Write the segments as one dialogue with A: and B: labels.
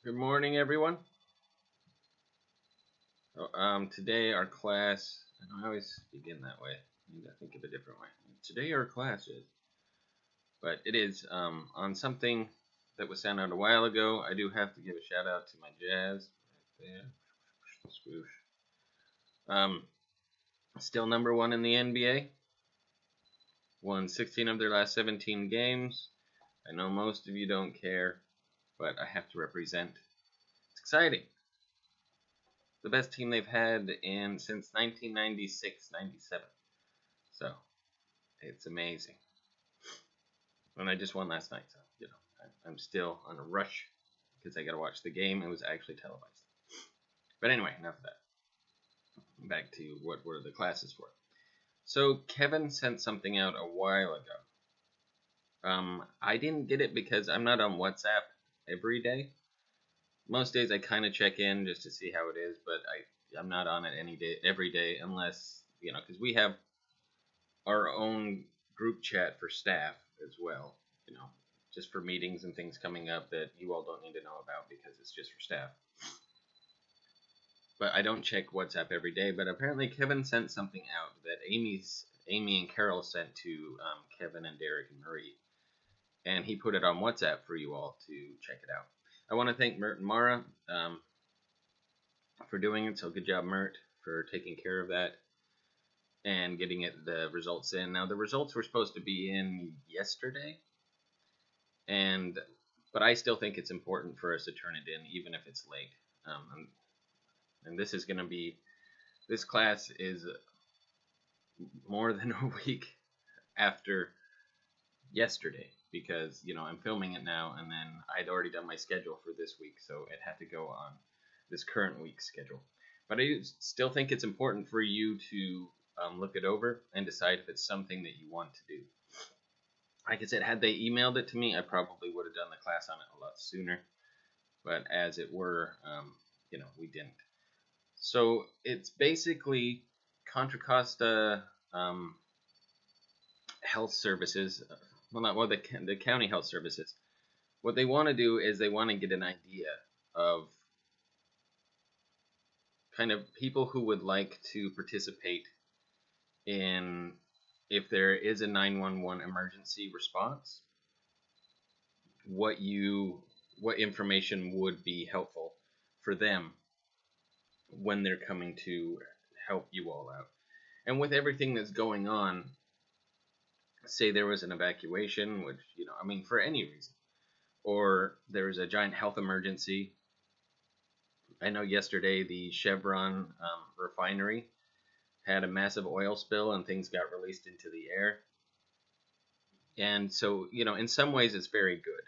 A: Good morning, everyone. Today our class, I always begin that way. I need to think of a different way. Today our class is, but it is on something that was sent out a while ago. I do have to give a shout out to my Jazz right there. Swoosh. Still number one in the NBA. Won 16 of their last 17 games. I know most of you don't care, but I have to represent. It's exciting. The best team they've had since 1996-97. So it's amazing. And I just won last night, so I'm still on a rush because I got to watch the game. It was actually televised. But anyway, enough of that. Back to what were the classes for. So Kevin sent something out a while ago. I didn't get it because I'm not on WhatsApp every day. Most days I kind of check in just to see how it is, but I'm not on it every day, unless because we have our own group chat for staff as well. Just for meetings and things coming up that you all don't need to know about because it's just for staff. But I don't check WhatsApp every day. But apparently Kevin sent something out that Amy and Carol sent to Kevin and Derek and Marie, and he put it on WhatsApp for you all to check it out. I want to thank Mert and Mara for doing it. So good job, Mert, for taking care of that and getting the results in. Now the results were supposed to be in yesterday, but I still think it's important for us to turn it in, even if it's late. And this is going to be, this class is more than a week after yesterday, because I'm filming it now, and then I'd already done my schedule for this week, so it had to go on this current week's schedule. But I still think it's important for you to look it over and decide if it's something that you want to do. Like I said, had they emailed it to me, I probably would have done the class on it a lot sooner. But as it were, we didn't. So it's basically Contra Costa Health Services. The county health services. What they want to do is they want to get an idea of kind of people who would like to participate in, if there is a 911 emergency response, what information would be helpful for them when they're coming to help you all out. And with everything that's going on, say there was an evacuation, which, for any reason, or there was a giant health emergency. I know yesterday the Chevron refinery had a massive oil spill and things got released into the air. And so, in some ways it's very good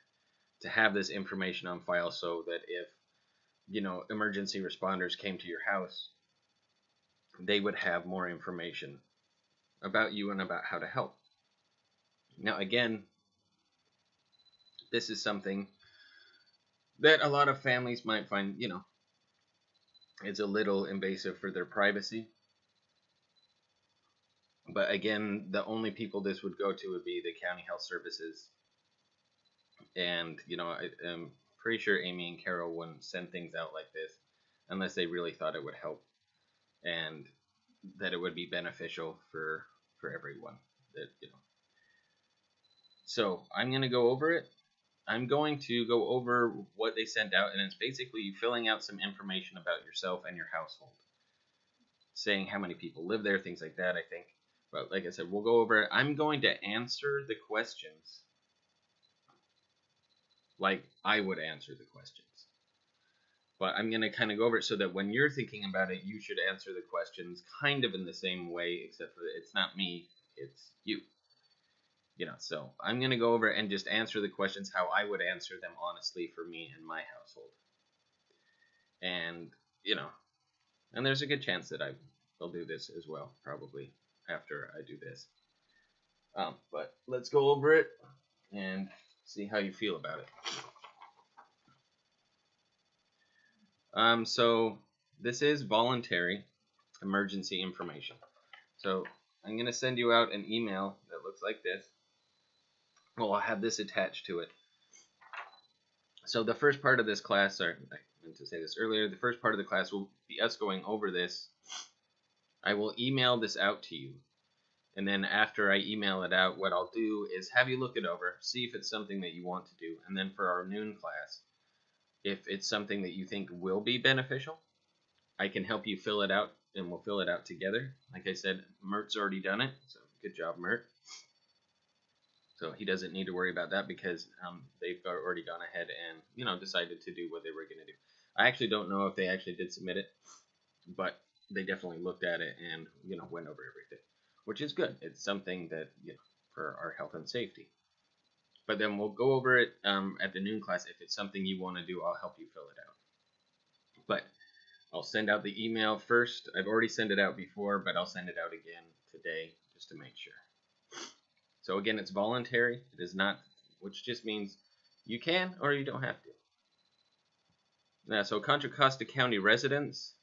A: to have this information on file, so that if, emergency responders came to your house, they would have more information about you and about how to help. Now, again, this is something that a lot of families might find, it's a little invasive for their privacy. But again, the only people this would go to would be the county health services. And, I'm pretty sure Amy and Carol wouldn't send things out like this unless they really thought it would help and that it would be beneficial for everyone. So I'm going to go over it. I'm going to go over what they sent out, and it's basically you filling out some information about yourself and your household, saying how many people live there, things like that, I think. But like I said, we'll go over it. I'm going to answer the questions like I would answer the questions. But I'm going to kind of go over it so that when you're thinking about it, you should answer the questions kind of in the same way, except for it's not me, it's you. So I'm going to go over and just answer the questions how I would answer them honestly for me and my household. And, and there's a good chance that I will do this as well, probably after I do this. But let's go over it and see how you feel about it. So this is voluntary emergency information. So I'm going to send you out an email that looks like this. Well, I'll have this attached to it. So the first part of this class, sorry, I meant to say this earlier, the first part of the class will be us going over this. I will email this out to you. And then after I email it out, what I'll do is have you look it over, see if it's something that you want to do. And then for our noon class, if it's something that you think will be beneficial, I can help you fill it out, and we'll fill it out together. Like I said, Mert's already done it, so good job, Mert. So he doesn't need to worry about that because they've already gone ahead and decided to do what they were going to do. I actually don't know if they actually did submit it, but they definitely looked at it and went over everything, which is good. It's something that for our health and safety. But then we'll go over it at the noon class. If it's something you want to do, I'll help you fill it out. But I'll send out the email first. I've already sent it out before, but I'll send it out again today just to make sure. So again, it's voluntary. It is not, which just means you can or you don't have to. Now, so Contra Costa County residents.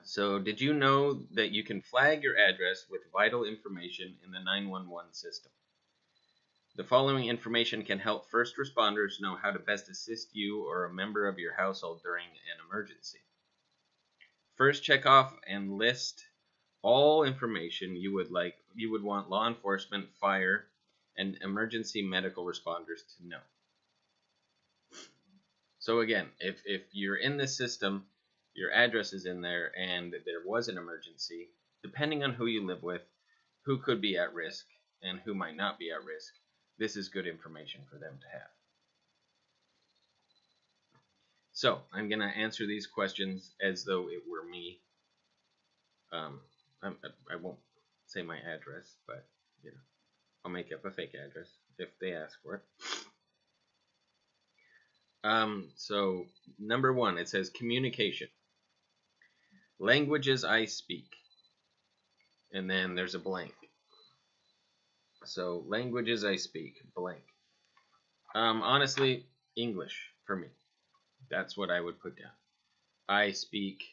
A: So did you know that you can flag your address with vital information in the 911 system? The following information can help first responders know how to best assist you or a member of your household during an emergency. First, check off and list all information you would want law enforcement, fire, and emergency medical responders to know. So again, if you're in this system, your address is in there, and there was an emergency, depending on who you live with, who could be at risk, and who might not be at risk, this is good information for them to have. So I'm going to answer these questions as though it were me. I won't say my address, but I'll make up a fake address if they ask for it. So number 1, it says communication. Languages I speak. And then there's a blank. So languages I speak, blank. Honestly, English for me. That's what I would put down. I speak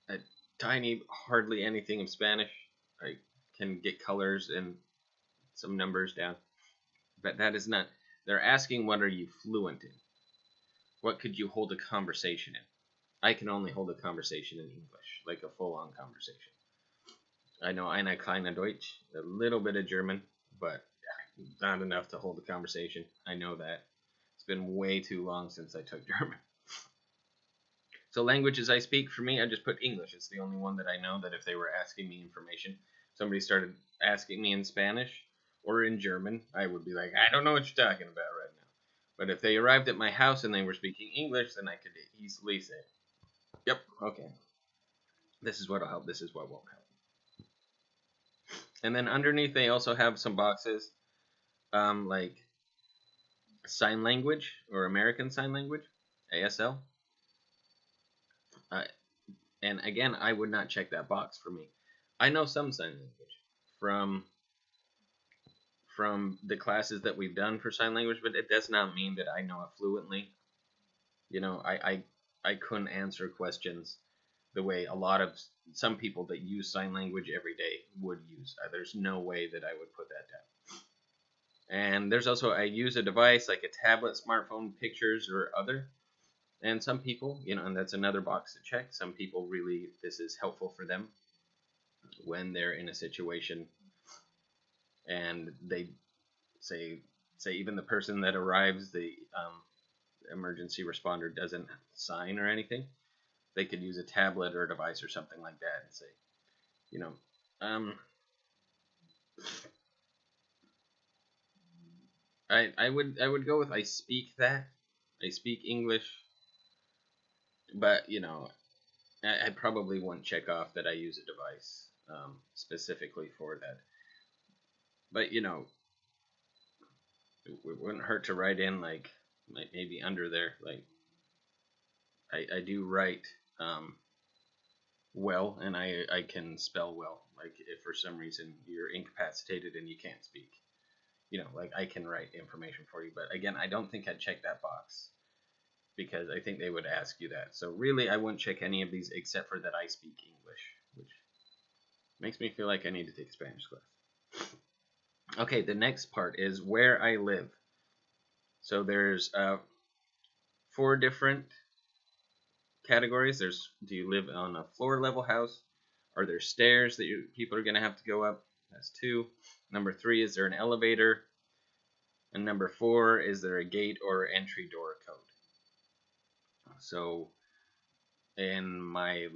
A: a tiny, hardly anything of Spanish. I can get colors and some numbers down. But that is not... They're asking what are you fluent in? What could you hold a conversation in? I can only hold a conversation in English, like a full-on conversation. I know eine kleine Deutsch, a little bit of German, but not enough to hold a conversation. I know that. It's been way too long since I took German. So languages I speak, for me, I just put English. It's the only one that I know that if they were asking me information, somebody started asking me in Spanish or in German, I would be like, I don't know what you're talking about right now. But if they arrived at my house and they were speaking English, then I could easily say, yep, okay. This is what'll help, this is what won't help. And then underneath they also have some boxes like sign language or American Sign Language, ASL. And again, I would not check that box for me. I know some sign language from the classes that we've done for sign language, but it does not mean that I know it fluently. I couldn't answer questions the way some people that use sign language every day would use. There's no way that I would put that down. And there's also, I use a device like a tablet, smartphone, pictures, or other. And some people, and that's another box to check. Some people really, this is helpful for them when they're in a situation and they say even the person that arrives, the emergency responder doesn't sign or anything. They could use a tablet or a device or something like that and say, I would go with I speak that. I speak English, but I probably wouldn't check off that I use a device specifically for that. But it wouldn't hurt to write in like maybe under there, like I do write well, and I can spell well. Like if for some reason you're incapacitated and you can't speak, like I can write information for you. But again, I don't think I'd check that box because I think they would ask you that. So really, I wouldn't check any of these except for that I speak English, which makes me feel like I need to take a Spanish class. Okay, the next part is where I live. So there's 4 different categories. There's, do you live on a floor level house? Are there stairs that people are going to have to go up? That's 2. Number 3, is there an elevator? And number 4, is there a gate or entry door code? So in my,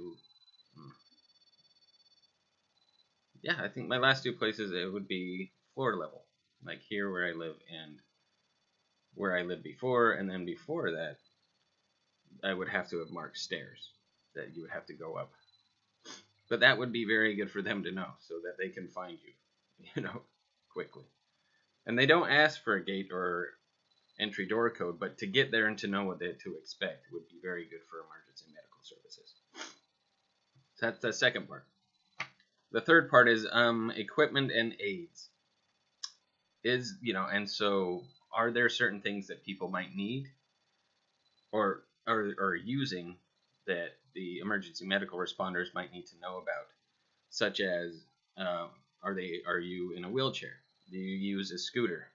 A: yeah, I think my last 2 places, it would be floor level, like here where I live and where I lived before, and then before that I would have to have marked stairs that you would have to go up. But that would be very good for them to know so that they can find you, quickly. And they don't ask for a gate or entry door code, but to get there and to know what to expect would be very good for emergency medical services. So that's the second part. The third part is equipment and aids. And so are there certain things that people might need or are using that the emergency medical responders might need to know about, such as are you in a wheelchair? Do you use a scooter?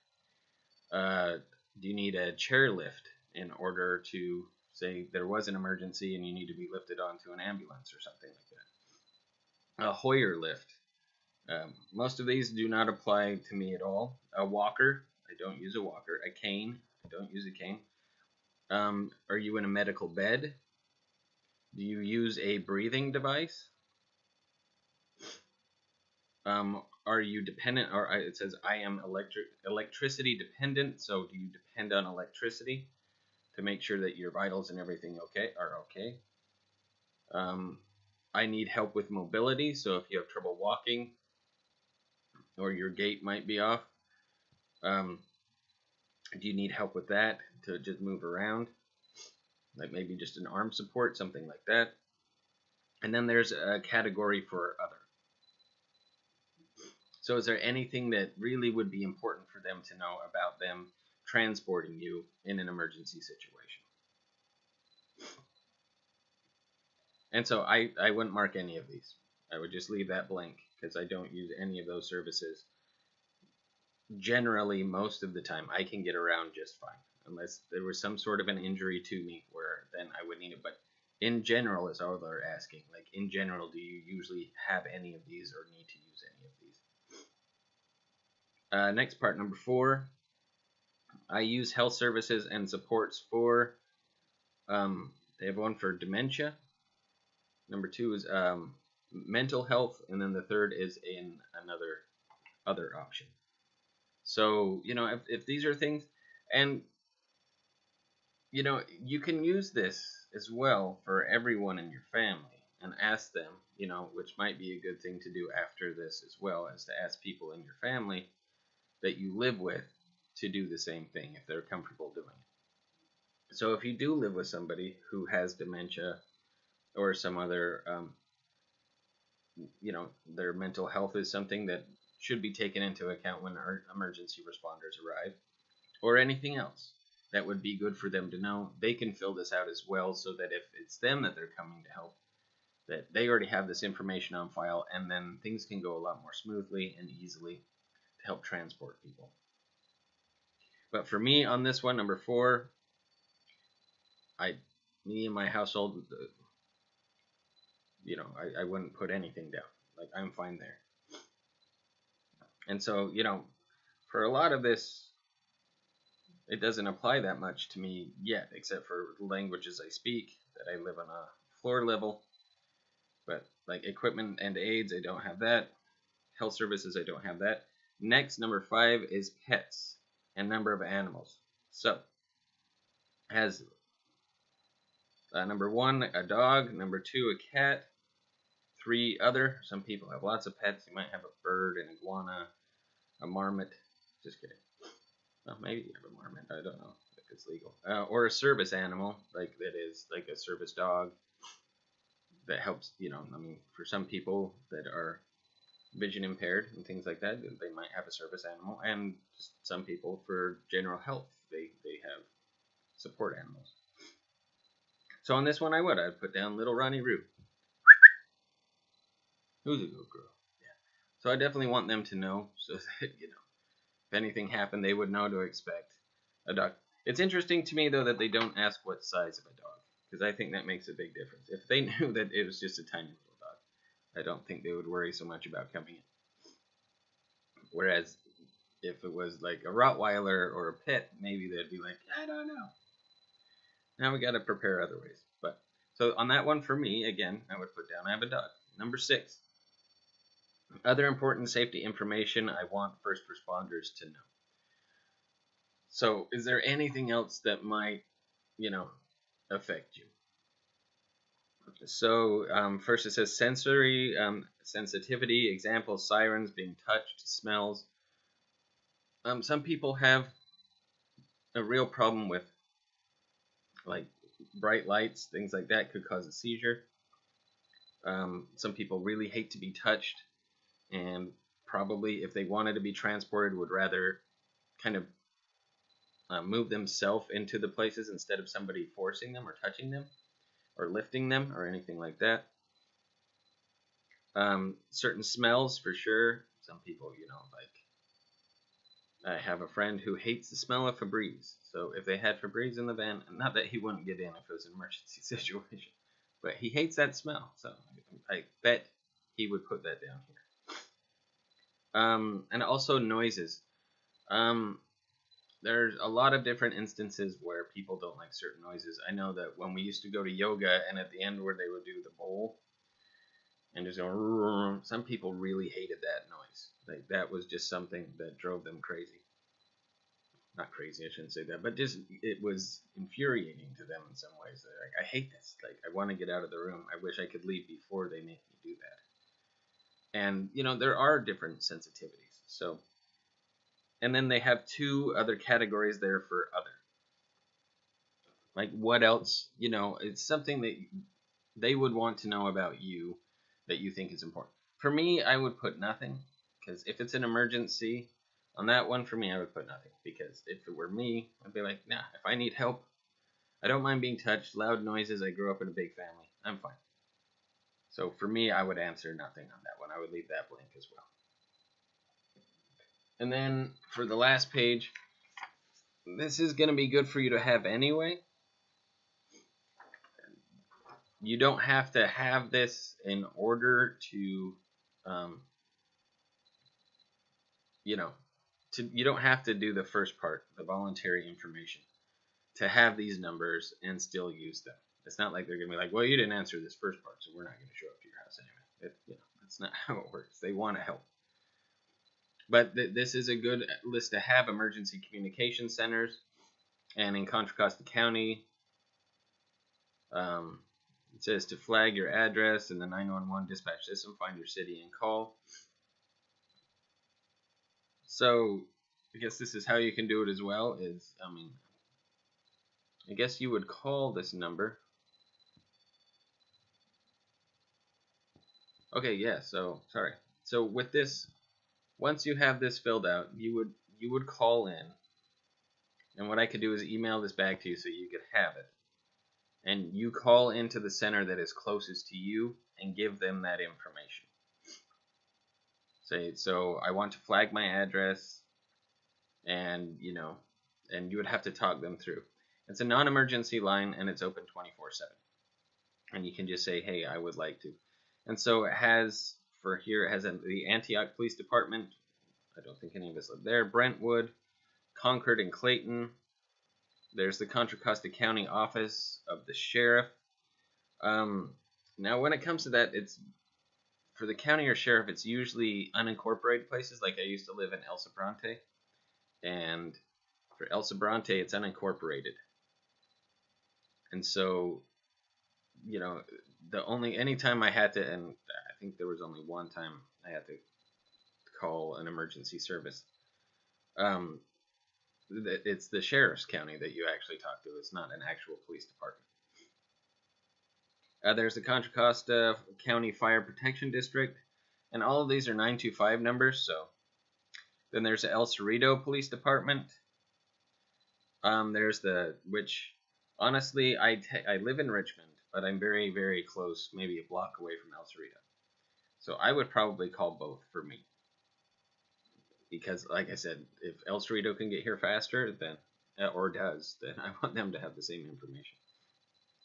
A: Do you need a chair lift in order to, say there was an emergency and you need to be lifted onto an ambulance or something like that? A Hoyer lift. Most of these do not apply to me at all. A walker. I don't use a walker. A cane. I don't use a cane. Are you in a medical bed? Do you use a breathing device? Are you dependent, or it says I am electricity dependent, so do you depend on electricity to make sure that your vitals and everything are okay? I need help with mobility, so if you have trouble walking or your gait might be off, do you need help with that to just move around? Like maybe just an arm support, something like that. And then there's a category for other. So is there anything that really would be important for them to know about them transporting you in an emergency situation? And so I wouldn't mark any of these. I would just leave that blank because I don't use any of those services. Generally, most of the time, I can get around just fine, unless there was some sort of an injury to me where then I would need it. But in general, is all they're asking. Like, in general, do you usually have any of these or need to use any of these? Next part, number 4. I use health services and supports for, they have one for dementia. Number 2 is mental health. And then the third is in another other option. So, if these are things, and, you can use this as well for everyone in your family and ask them, which might be a good thing to do after this as well, as to ask people in your family that you live with to do the same thing if they're comfortable doing it. So if you do live with somebody who has dementia or some other, their mental health is something that should be taken into account when our emergency responders arrive, or anything else that would be good for them to know, they can fill this out as well, so that if it's them that they're coming to help, that they already have this information on file, and then things can go a lot more smoothly and easily to help transport people. But for me on this one, number 4, me and my household, I wouldn't put anything down. Like, I'm fine there. And so, for a lot of this, it doesn't apply that much to me yet, except for languages I speak, that I live on a floor level. But like equipment and aids, I don't have that. Health services, I don't have that. Next, number 5 is pets and number of animals. So, has number 1, a dog. Number 2, a cat. 3, other. Some people have lots of pets. You might have a bird, an iguana, a marmot. Just kidding. Well, maybe you have a marmot. I don't know if it's legal. Or a service animal, like that is like a service dog that helps. For some people that are vision impaired and things like that, they might have a service animal, and some people for general health, they have support animals. So on this one, I'd put down little Ronnie Roo. Who's a good girl? Yeah. So I definitely want them to know, so that if anything happened, they would know to expect a dog. It's interesting to me, though, that they don't ask what size of a dog, because I think that makes a big difference. If they knew that it was just a tiny little dog, I don't think they would worry so much about coming in. Whereas if it was like a Rottweiler or a pit, maybe they'd be like, I don't know. Now we got to prepare other ways. But so on that one, for me, again, I would put down I have a dog. Number 6. Other important safety information I want first responders to know. So, is there anything else that might, affect you? So, first it says sensory sensitivity, example, sirens, being touched, smells. Some people have a real problem with, like, bright lights, things like that could cause a seizure. Some people really hate to be touched, and probably, if they wanted to be transported, would rather kind of move themselves into the places instead of somebody forcing them or touching them or lifting them or anything like that. Certain smells, for sure. Some people, like, I have a friend who hates the smell of Febreze. So if they had Febreze in the van, not that he wouldn't get in if it was an emergency situation, but he hates that smell. So I bet he would put that down here. And also noises. There's a lot of different instances where people don't like certain noises. I know that when we used to go to yoga, and at the end where they would do the bowl and just go, some people really hated that noise. Like, that was just something that drove them crazy. Not crazy, I shouldn't say that, but just it was infuriating to them in some ways. They're like, I hate this. Like, I want to get out of the room. I wish I could leave before they make me do that. And there are different sensitivities. So. And then they have 2 other categories there for other. Like, what else? It's something that they would want to know about you that you think is important. For me, I would put nothing, because if it's an emergency, on that one, for me, I would put nothing. Because if it were me, I'd be like, nah, if I need help, I don't mind being touched, loud noises, I grew up in a big family, I'm fine. So for me, I would answer nothing on that one. I would leave that blank as well. And then for the last page, this is going to be good for you to have anyway. You don't have to have this in order to, you don't have to do the first part, the voluntary information, to have these numbers and still use them. It's not like they're going to be like, well, you didn't answer this first part, so we're not going to show up to your house anyway. That's not how it works. They want to help. But this is a good list to have: emergency communication centers. And in Contra Costa County, it says to flag your address in the 911 dispatch system, find your city and call. So I guess this is how you can do it as well. I guess you would call this number. Okay, yeah. So sorry. So with this, once you have this filled out, you would call in, and what I could do is email this back to you so you could have it. And you call into the center that is closest to you and give them that information. Say, so I want to flag my address, and and you would have to talk them through. It's a non-emergency line, and it's open 24/7. And you can just say, hey, I would like to. And so it has, for here, it has the Antioch Police Department. I don't think any of us live there. Brentwood, Concord, and Clayton. There's the Contra Costa County Office of the Sheriff. Now, when it comes to that, it's for the county or sheriff, it's usually unincorporated places. Like, I used to live in El Sobrante, and for El Sobrante, it's unincorporated. And so, anytime I had to, and I think there was only one time I had to call an emergency service, it's the sheriff's county that you actually talk to. It's not an actual police department. There's the Contra Costa County Fire Protection District, and all of these are 925 numbers. So then there's the El Cerrito Police Department. Which honestly, I live in Richmond, but I'm very, very close, maybe a block away from El Cerrito. So I would probably call both for me. because, like I said, if El Cerrito can get here faster, then or does, then I want them to have the same information.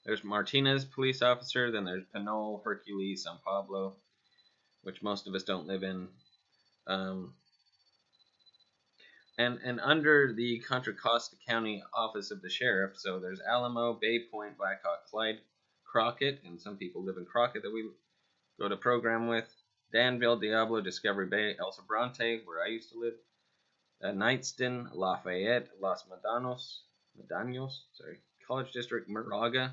A: There's Martinez, police officer. Then there's Pinole, Hercules, San Pablo, which most of us don't live in. And under the Contra Costa County Office of the Sheriff, so there's Alamo, Bay Point, Blackhawk, Clyde, Crockett, and some people live in Crockett that we go to program with. Danville, Diablo, Discovery Bay, El Sobrante, where I used to live. Knightston, Lafayette, Los Medanos, College District, Moraga,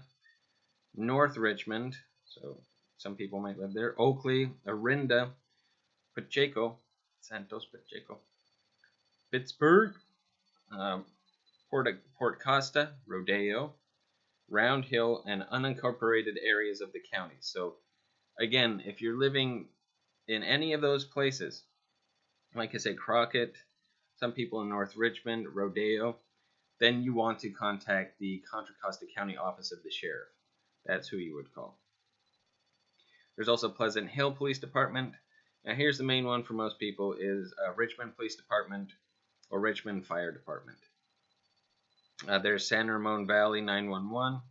A: North Richmond, so some people might live there. Oakley, Orinda, Pacheco, Santos Pacheco, Pittsburgh, Port Costa, Rodeo, Round Hill, and unincorporated areas of the county. So, again, if you're living in any of those places, like I said, Crockett, some people in North Richmond, Rodeo, then you want to contact the Contra Costa County Office of the Sheriff. That's who you would call. There's also Pleasant Hill Police Department. Now, here's the main one for most people is Richmond Police Department or Richmond Fire Department. There's San Ramon Valley 911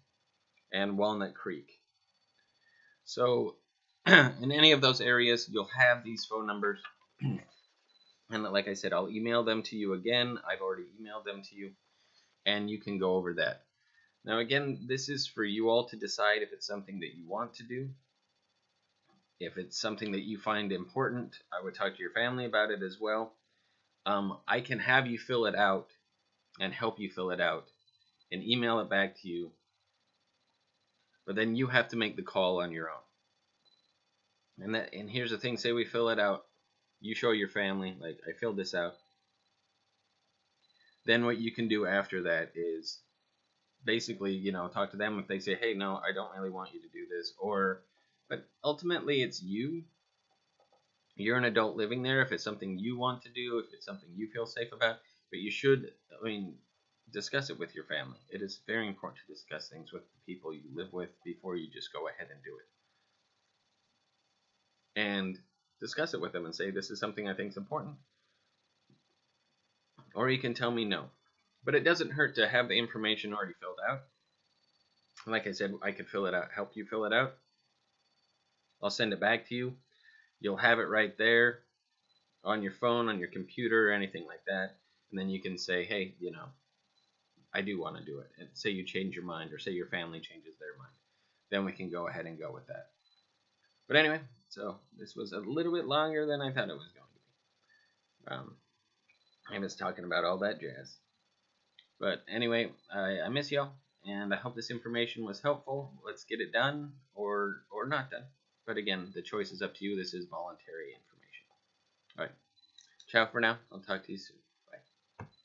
A: and Walnut Creek. So, in any of those areas, you'll have these phone numbers. And like I said, I'll email them to you again. I've already emailed them to you. And you can go over that. Now, again, this is for you all to decide if it's something that you want to do. If it's something that you find important, I would talk to your family about it as well. I can have you fill it out and help you fill it out and email it back to you. But then you have to make the call on your own. And here's the thing, say we fill it out. You show your family, like, I filled this out. Then what you can do after that is basically, talk to them if they say, hey, no, I don't really want you to do this. But ultimately, it's you. You're an adult living there. If it's something you want to do, if it's something you feel safe about, but you should, discuss it with your family. It is very important to discuss things with the people you live with before you just go ahead and do it. And discuss it with them and say, this is something I think is important. Or you can tell me no. But it doesn't hurt to have the information already filled out. Like I said, I could fill it out, help you fill it out. I'll send it back to you. You'll have it right there on your phone, on your computer, or anything like that. And then you can say, hey, I do want to do it. And say you change your mind, or say your family changes their mind. Then we can go ahead and go with that. But anyway, so this was a little bit longer than I thought it was going to be. I was talking about all that jazz. But anyway, I miss y'all, and I hope this information was helpful. Let's get it done or not done. But again, the choice is up to you. This is voluntary information. All right. Ciao for now. I'll talk to you soon.